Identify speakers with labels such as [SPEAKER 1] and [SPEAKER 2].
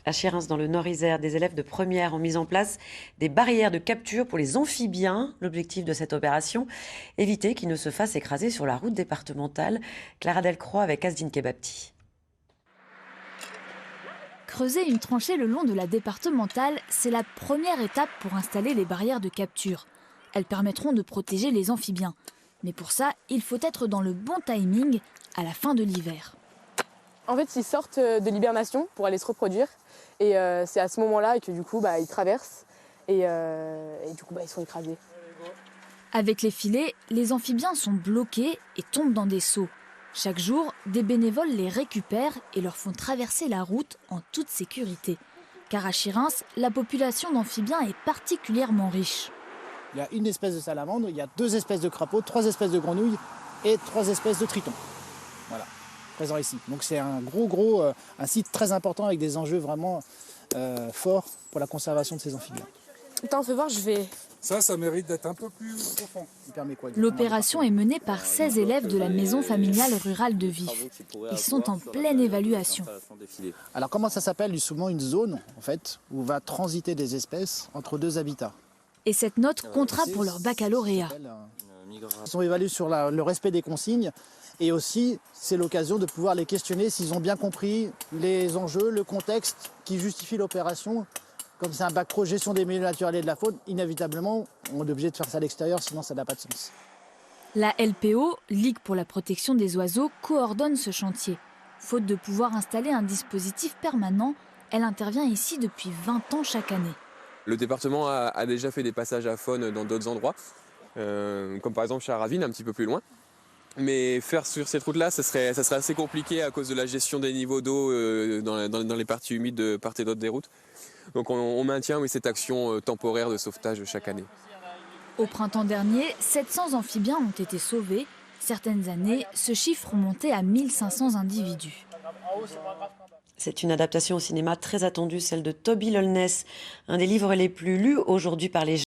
[SPEAKER 1] À Chérins, dans le Nord-Isère, des élèves de première ont mis en place des barrières de capture pour les amphibiens. L'objectif de cette opération, éviter qu'ils ne se fassent écraser sur la route départementale. Clara Delcroix avec Asdine Kebapti.
[SPEAKER 2] Creuser une tranchée le long de la départementale, c'est la première étape pour installer les barrières de capture. Elles permettront de protéger les amphibiens. Mais pour ça, il faut être dans le bon timing à la fin de l'hiver.
[SPEAKER 3] En fait, ils sortent de l'hibernation pour aller se reproduire. Et c'est à ce moment-là que du coup, ils traversent et du coup, ils sont écrasés.
[SPEAKER 2] Avec les filets, les amphibiens sont bloqués et tombent dans des seaux. Chaque jour, des bénévoles les récupèrent et leur font traverser la route en toute sécurité. Car à Chérins, la population d'amphibiens est particulièrement riche.
[SPEAKER 4] Il y a une espèce de salamandre, il y a 2 espèces de crapauds, 3 espèces de grenouilles et 3 espèces de tritons. Voilà, présents ici. Donc c'est un un site très important avec des enjeux vraiment forts pour la conservation de ces amphibiens.
[SPEAKER 3] Attends, fais voir, je vais...
[SPEAKER 5] Ça mérite d'être un peu plus profond.
[SPEAKER 2] L'opération est menée par 16 élèves de la maison familiale rurale de Vif. Ils sont en pleine évaluation.
[SPEAKER 4] Alors comment ça s'appelle? Souvent une zone en fait, où va transiter des espèces entre 2 habitats.
[SPEAKER 2] Et cette note comptera pour leur baccalauréat.
[SPEAKER 4] Ils sont évalués sur le respect des consignes et aussi c'est l'occasion de pouvoir les questionner s'ils ont bien compris les enjeux, le contexte qui justifie l'opération. Comme c'est un bac pro gestion des milieux naturels et de la faune, inévitablement on est obligé de faire ça à l'extérieur, sinon ça n'a pas de sens.
[SPEAKER 2] La LPO, Ligue pour la protection des oiseaux, coordonne ce chantier. Faute de pouvoir installer un dispositif permanent, elle intervient ici depuis 20 ans chaque année.
[SPEAKER 6] Le département a déjà fait des passages à faune dans d'autres endroits, comme par exemple chez Aravine, un petit peu plus loin. Mais faire sur cette route-là, ça serait assez compliqué à cause de la gestion des niveaux d'eau dans les parties humides de part et d'autre des routes. Donc on maintient cette action temporaire de sauvetage chaque année.
[SPEAKER 2] Au printemps dernier, 700 amphibiens ont été sauvés. Certaines années, ce chiffre remontait à 1500 individus.
[SPEAKER 1] C'est une adaptation au cinéma très attendue, celle de Toby Lollness, un des livres les plus lus aujourd'hui par les